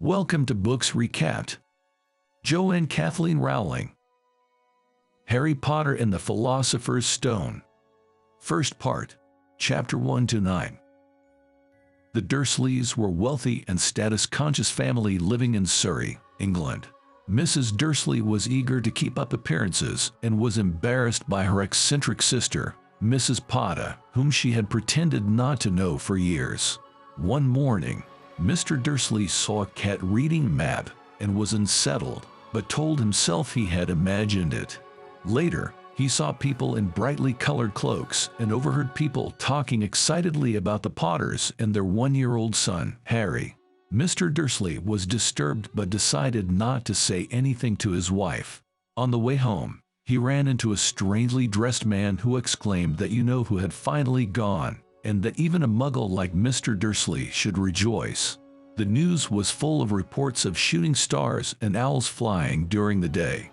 Welcome to Books Recapped. Joe and Kathleen Rowling. Harry Potter and the Philosopher's Stone. First part, Chapter 1 to 9. The Dursleys were a wealthy and status-conscious family living in Surrey, England. Mrs. Dursley was eager to keep up appearances and was embarrassed by her eccentric sister, Mrs. Potter, whom she had pretended not to know for years. One morning, Mr. Dursley saw a cat reading a map and was unsettled, but told himself he had imagined it. Later, he saw people in brightly colored cloaks and overheard people talking excitedly about the Potters and their one-year-old son, Harry. Mr. Dursley was disturbed but decided not to say anything to his wife. On the way home, he ran into a strangely dressed man who exclaimed that who had finally gone, and that even a muggle like Mr. Dursley should rejoice. The news was full of reports of shooting stars and owls flying during the day.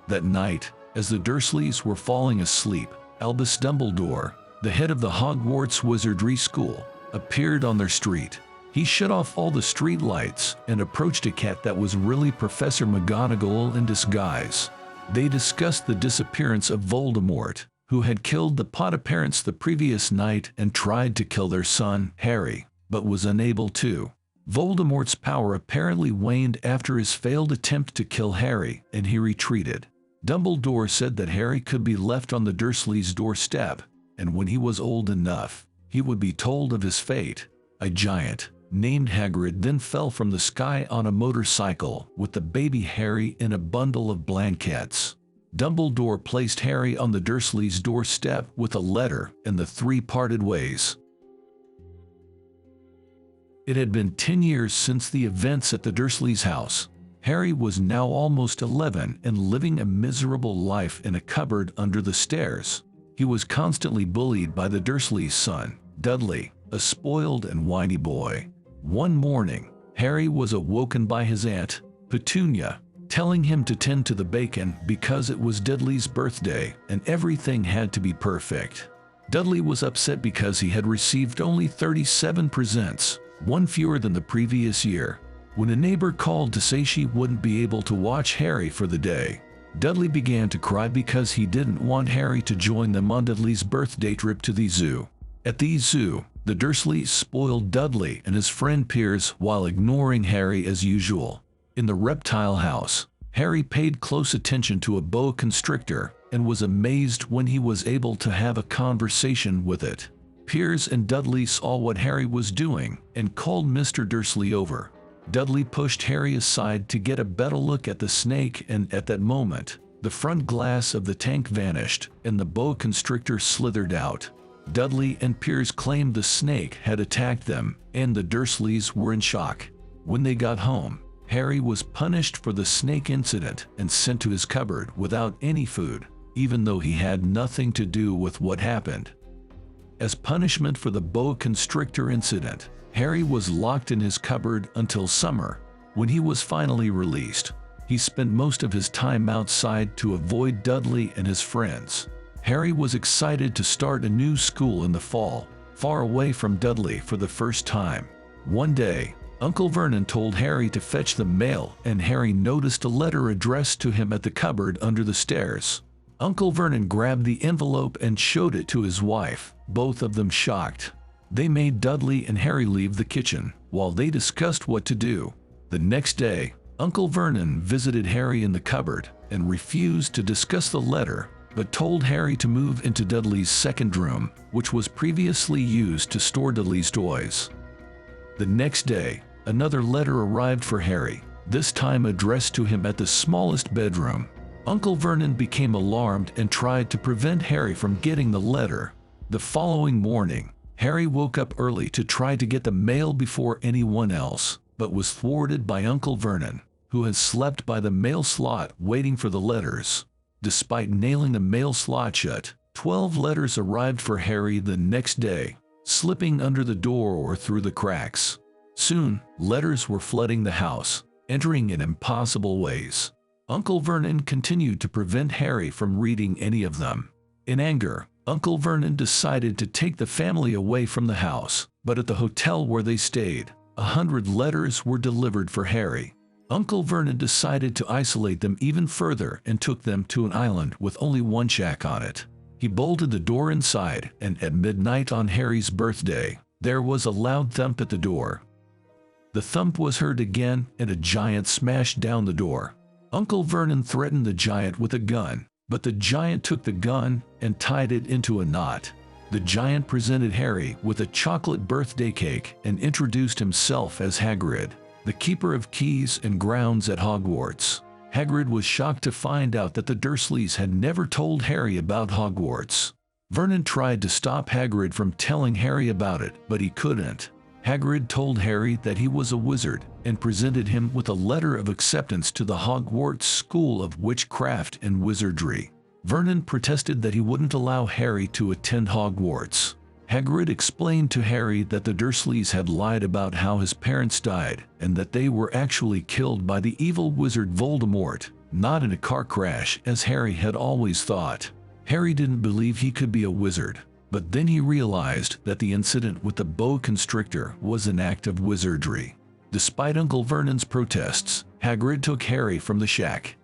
That night, as the Dursleys were falling asleep, Albus Dumbledore, the head of the Hogwarts Wizardry School, appeared on their street. He shut off all the street lights and approached a cat that was really Professor McGonagall in disguise. They discussed the disappearance of Voldemort, who had killed the Potter parents the previous night and tried to kill their son, Harry, but was unable to. Voldemort's power apparently waned after his failed attempt to kill Harry, and he retreated. Dumbledore said that Harry could be left on the Dursleys' doorstep, and when he was old enough, he would be told of his fate. A giant, named Hagrid, then fell from the sky on a motorcycle with the baby Harry in a bundle of blankets. Dumbledore placed Harry on the Dursleys' doorstep with a letter, and the three parted ways. It had been 10 years since the events at the Dursleys' house. Harry was now almost 11 and living a miserable life in a cupboard under the stairs. He was constantly bullied by the Dursleys' son, Dudley, a spoiled and whiny boy. One morning, Harry was awoken by his aunt, Petunia, telling him to tend to the bacon because it was Dudley's birthday and everything had to be perfect. Dudley was upset because he had received only 37 presents, one fewer than the previous year. When a neighbor called to say she wouldn't be able to watch Harry for the day, Dudley began to cry because he didn't want Harry to join them on Dudley's birthday trip to the zoo. At the zoo, the Dursleys spoiled Dudley and his friend Piers while ignoring Harry as usual. In the reptile house, Harry paid close attention to a boa constrictor and was amazed when he was able to have a conversation with it. Piers and Dudley saw what Harry was doing and called Mr. Dursley over. Dudley pushed Harry aside to get a better look at the snake, and at that moment, the front glass of the tank vanished and the boa constrictor slithered out. Dudley and Piers claimed the snake had attacked them, and the Dursleys were in shock. When they got home, Harry was punished for the snake incident and sent to his cupboard without any food, even though he had nothing to do with what happened. As punishment for the boa constrictor incident, Harry was locked in his cupboard until summer. When he was finally released, he spent most of his time outside to avoid Dudley and his friends. Harry was excited to start a new school in the fall, far away from Dudley for the first time. One day, Uncle Vernon told Harry to fetch the mail, and Harry noticed a letter addressed to him at the cupboard under the stairs. Uncle Vernon grabbed the envelope and showed it to his wife, both of them shocked. They made Dudley and Harry leave the kitchen while they discussed what to do. The next day, Uncle Vernon visited Harry in the cupboard and refused to discuss the letter, but told Harry to move into Dudley's second room, which was previously used to store Dudley's toys. The next day, another letter arrived for Harry, this time addressed to him at the smallest bedroom. Uncle Vernon became alarmed and tried to prevent Harry from getting the letter. The following morning, Harry woke up early to try to get the mail before anyone else, but was thwarted by Uncle Vernon, who had slept by the mail slot waiting for the letters. Despite nailing the mail slot shut, 12 letters arrived for Harry the next day, slipping under the door or through the cracks. Soon, letters were flooding the house, entering in impossible ways. Uncle Vernon continued to prevent Harry from reading any of them. In anger, Uncle Vernon decided to take the family away from the house, but at the hotel where they stayed, 100 letters were delivered for Harry. Uncle Vernon decided to isolate them even further and took them to an island with only one shack on it. He bolted the door inside, and at midnight on Harry's birthday, there was a loud thump at the door. The thump was heard again, and a giant smashed down the door. Uncle Vernon threatened the giant with a gun, but the giant took the gun and tied it into a knot. The giant presented Harry with a chocolate birthday cake and introduced himself as Hagrid, the keeper of keys and grounds at Hogwarts. Hagrid was shocked to find out that the Dursleys had never told Harry about Hogwarts. Vernon tried to stop Hagrid from telling Harry about it, but he couldn't. Hagrid told Harry that he was a wizard and presented him with a letter of acceptance to the Hogwarts School of Witchcraft and Wizardry. Vernon protested that he wouldn't allow Harry to attend Hogwarts. Hagrid explained to Harry that the Dursleys had lied about how his parents died and that they were actually killed by the evil wizard Voldemort, not in a car crash as Harry had always thought. Harry didn't believe he could be a wizard, but then he realized that the incident with the boa constrictor was an act of wizardry. Despite Uncle Vernon's protests, Hagrid took Harry from the shack.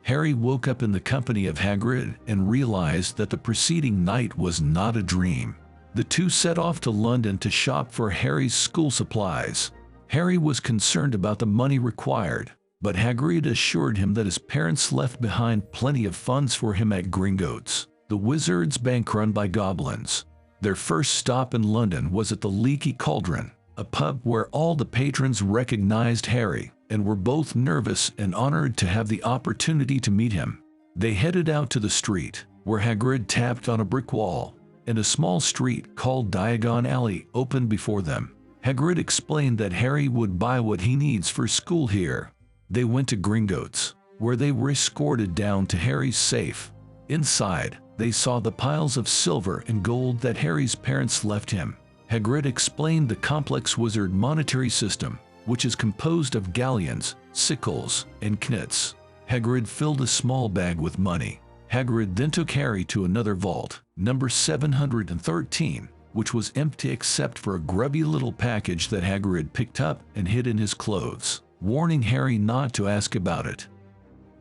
Harry woke up in the company of Hagrid and realized that the preceding night was not a dream. The two set off to London to shop for Harry's school supplies. Harry was concerned about the money required, but Hagrid assured him that his parents left behind plenty of funds for him at Gringotts, the wizard's bank run by goblins. Their first stop in London was at the Leaky Cauldron, a pub where all the patrons recognized Harry and were both nervous and honored to have the opportunity to meet him. They headed out to the street, where Hagrid tapped on a brick wall, and a small street called Diagon Alley opened before them. Hagrid explained that Harry would buy what he needs for school here. They went to Gringotts, where they were escorted down to Harry's safe. Inside, they saw the piles of silver and gold that Harry's parents left him. Hagrid explained the complex wizard monetary system, which is composed of galleons, sickles, and knits. Hagrid filled a small bag with money. Hagrid then took Harry to another vault, number 713, which was empty except for a grubby little package that Hagrid picked up and hid in his clothes, warning Harry not to ask about it.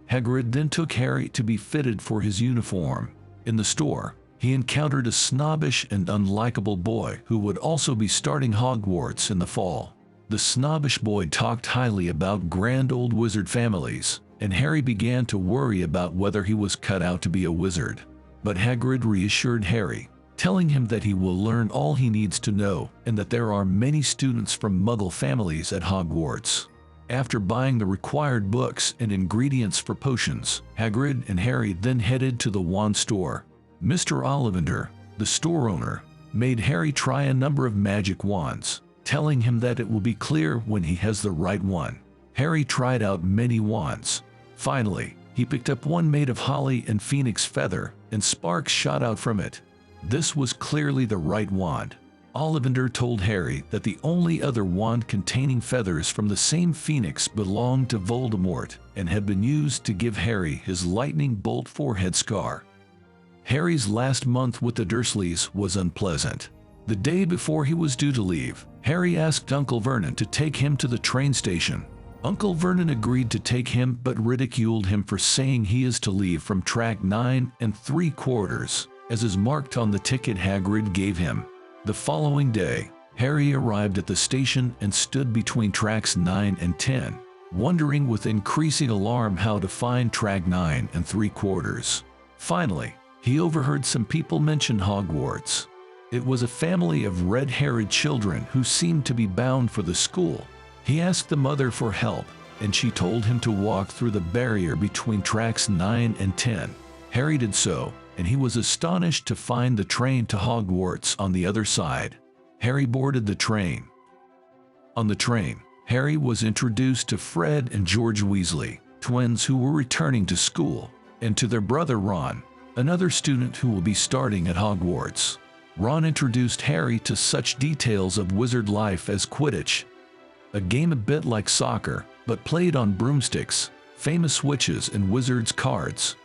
Hagrid then took Harry to be fitted for his uniform. In the store, he encountered a snobbish and unlikable boy who would also be starting Hogwarts in the fall. The snobbish boy talked highly about grand old wizard families, and Harry began to worry about whether he was cut out to be a wizard. But Hagrid reassured Harry, telling him that he will learn all he needs to know and that there are many students from Muggle families at Hogwarts. After buying the required books and ingredients for potions, Hagrid and Harry then headed to the wand store. Mr. Ollivander, the store owner, made Harry try a number of magic wands, telling him that it will be clear when he has the right one. Harry tried out many wands. Finally, he picked up one made of holly and phoenix feather, and sparks shot out from it. This was clearly the right wand. Ollivander told Harry that the only other wand containing feathers from the same phoenix belonged to Voldemort and had been used to give Harry his lightning bolt forehead scar. Harry's last month with the Dursleys was unpleasant. The day before he was due to leave, Harry asked Uncle Vernon to take him to the train station. Uncle Vernon agreed to take him but ridiculed him for saying he is to leave from track 9 3/4, as is marked on the ticket Hagrid gave him. The following day, Harry arrived at the station and stood between tracks 9 and 10, wondering with increasing alarm how to find track 9 3/4. Finally, he overheard some people mention Hogwarts. It was a family of red-haired children who seemed to be bound for the school. He asked the mother for help, and she told him to walk through the barrier between tracks 9 and 10. Harry did so, and he was astonished to find the train to Hogwarts on the other side. Harry boarded the train. On the train, Harry was introduced to Fred and George Weasley, twins who were returning to school, and to their brother Ron, another student who will be starting at Hogwarts. Ron introduced Harry to such details of wizard life as Quidditch, a game a bit like soccer, but played on broomsticks, famous witches and wizards cards,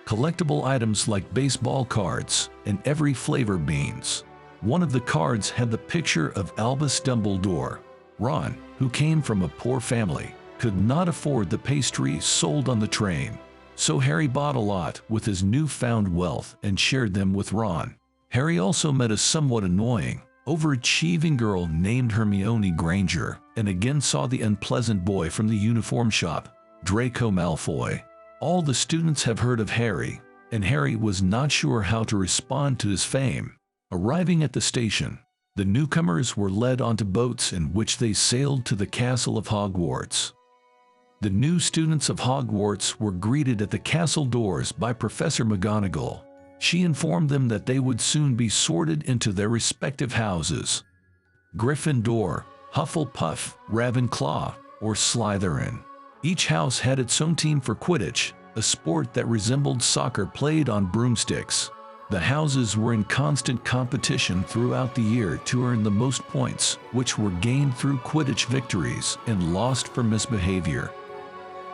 collectible items like baseball cards, and every flavor beans. One of the cards had the picture of Albus Dumbledore. Ron, who came from a poor family, could not afford the pastries sold on the train. So Harry bought a lot with his newfound wealth and shared them with Ron. Harry also met a somewhat annoying, overachieving girl named Hermione Granger, and again saw the unpleasant boy from the uniform shop, Draco Malfoy. All the students have heard of Harry, and Harry was not sure how to respond to his fame. Arriving at the station, the newcomers were led onto boats in which they sailed to the castle of Hogwarts. The new students of Hogwarts were greeted at the castle doors by Professor McGonagall. She informed them that they would soon be sorted into their respective houses: Gryffindor, Hufflepuff, Ravenclaw, or Slytherin. Each house had its own team for Quidditch, a sport that resembled soccer played on broomsticks. The houses were in constant competition throughout the year to earn the most points, which were gained through Quidditch victories and lost for misbehavior.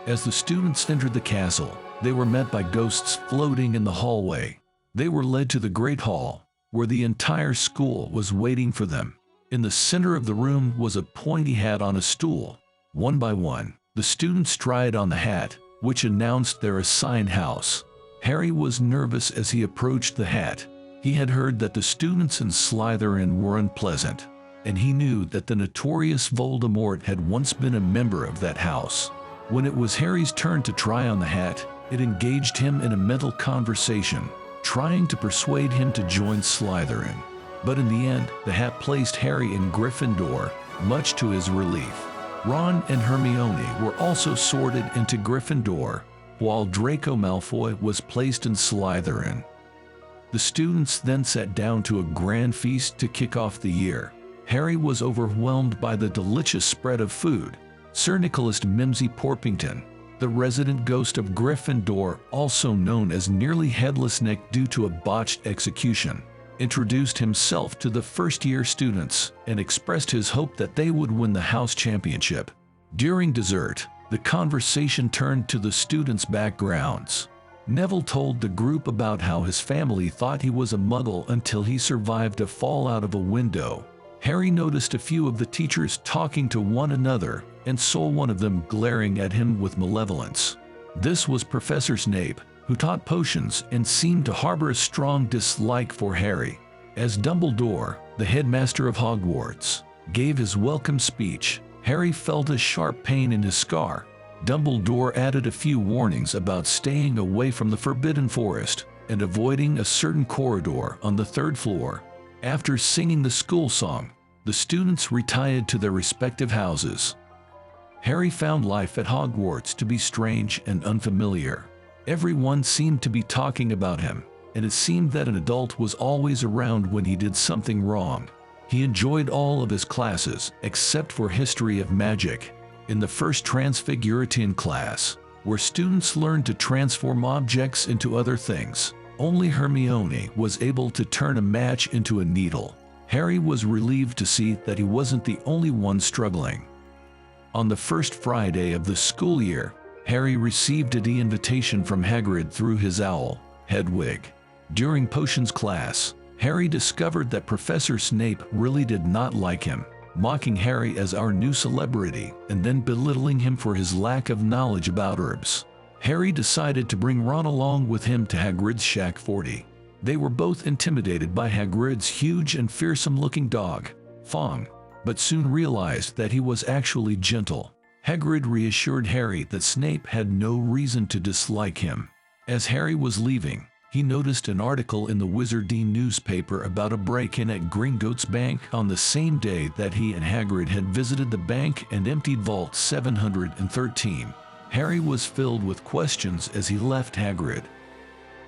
As the students entered the castle, they were met by ghosts floating in the hallway. They were led to the Great Hall, where the entire school was waiting for them. In the center of the room was a pointy hat on a stool. One by one, the students tried on the hat, which announced their assigned house. Harry was nervous as he approached the hat. He had heard that the students in Slytherin were unpleasant, and he knew that the notorious Voldemort had once been a member of that house. When it was Harry's turn to try on the hat, it engaged him in a mental conversation, trying to persuade him to join Slytherin. But in the end, the hat placed Harry in Gryffindor, much to his relief. Ron and Hermione were also sorted into Gryffindor, while Draco Malfoy was placed in Slytherin. The students then sat down to a grand feast to kick off the year. Harry was overwhelmed by the delicious spread of food. Sir Nicholas Mimsy Porpington, the resident ghost of Gryffindor, also known as Nearly Headless Nick due to a botched execution, introduced himself to the first-year students and expressed his hope that they would win the house championship. During dessert, the conversation turned to the students' backgrounds. Neville told the group about how his family thought he was a muggle until he survived a fall out of a window. Harry noticed a few of the teachers talking to one another and saw one of them glaring at him with malevolence. This was Professor Snape, who taught potions and seemed to harbor a strong dislike for Harry. As Dumbledore, the headmaster of Hogwarts, gave his welcome speech, Harry felt a sharp pain in his scar. Dumbledore added a few warnings about staying away from the Forbidden Forest and avoiding a certain corridor on the 3rd floor. After singing the school song, the students retired to their respective houses. Harry found life at Hogwarts to be strange and unfamiliar. Everyone seemed to be talking about him, and it seemed that an adult was always around when he did something wrong. He enjoyed all of his classes except for History of Magic. In the first Transfiguration class, where students learned to transform objects into other things, only Hermione was able to turn a match into a needle. Harry was relieved to see that he wasn't the only one struggling. On the first Friday of the school year, Harry received an invitation from Hagrid through his owl, Hedwig. During potions class, Harry discovered that Professor Snape really did not like him, mocking Harry as our new celebrity and then belittling him for his lack of knowledge about herbs. Harry decided to bring Ron along with him to Hagrid's shack 40. They were both intimidated by Hagrid's huge and fearsome-looking dog, Fong, but soon realized that he was actually gentle. Hagrid reassured Harry that Snape had no reason to dislike him. As Harry was leaving, he noticed an article in the Wizarding newspaper about a break-in at Gringotts Bank on the same day that he and Hagrid had visited the bank and emptied Vault 713. Harry was filled with questions as he left Hagrid.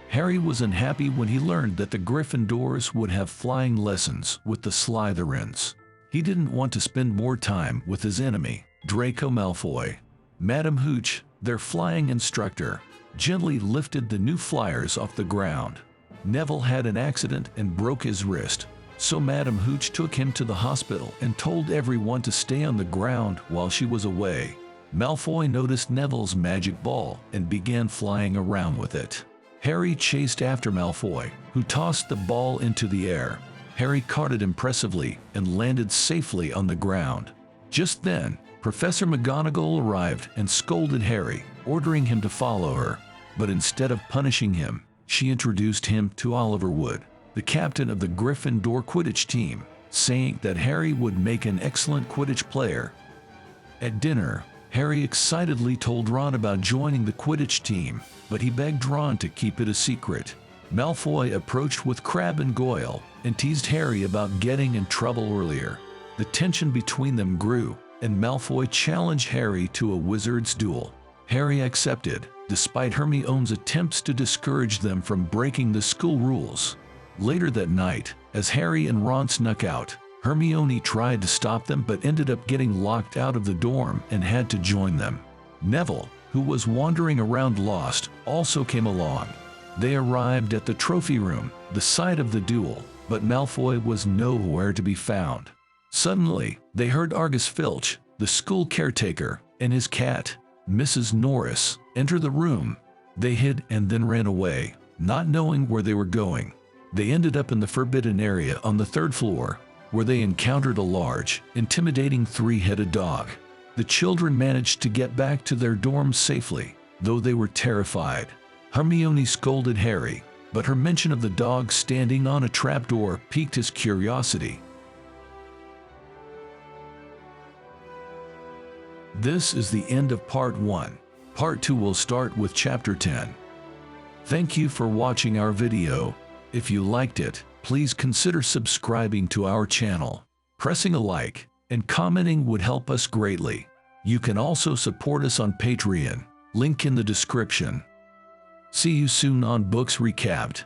Harry was unhappy when he learned that the Gryffindors would have flying lessons with the Slytherins. He didn't want to spend more time with his enemy, Draco Malfoy. Madam Hooch, their flying instructor, gently lifted the new flyers off the ground. Neville had an accident and broke his wrist, so Madam Hooch took him to the hospital and told everyone to stay on the ground while she was away. Malfoy noticed Neville's magic ball and began flying around with it. Harry chased after Malfoy, who tossed the ball into the air. Harry caught it impressively and landed safely on the ground. Just then, Professor McGonagall arrived and scolded Harry, ordering him to follow her. But instead of punishing him, she introduced him to Oliver Wood, the captain of the Gryffindor Quidditch team, saying that Harry would make an excellent Quidditch player. At dinner, Harry excitedly told Ron about joining the Quidditch team, but he begged Ron to keep it a secret. Malfoy approached with Crabbe and Goyle and teased Harry about getting in trouble earlier. The tension between them grew, and Malfoy challenged Harry to a wizard's duel. Harry accepted, despite Hermione's attempts to discourage them from breaking the school rules. Later that night, as Harry and Ron snuck out, Hermione tried to stop them but ended up getting locked out of the dorm and had to join them. Neville, who was wandering around lost, also came along. They arrived at the trophy room, the site of the duel, but Malfoy was nowhere to be found. Suddenly, they heard Argus Filch, the school caretaker, and his cat, Mrs. Norris, enter the room. They hid and then ran away, not knowing where they were going. They ended up in the forbidden area on the 3rd floor, where they encountered a large, intimidating 3-headed dog. The children managed to get back to their dorms safely, though they were terrified. Hermione scolded Harry, but her mention of the dog standing on a trapdoor piqued his curiosity. This is the end of Part 1. Part 2 will start with Chapter 10. Thank you for watching our video. If you liked it, please consider subscribing to our channel. Pressing a like and commenting would help us greatly. You can also support us on Patreon, link in the description. See you soon on Books Recapped.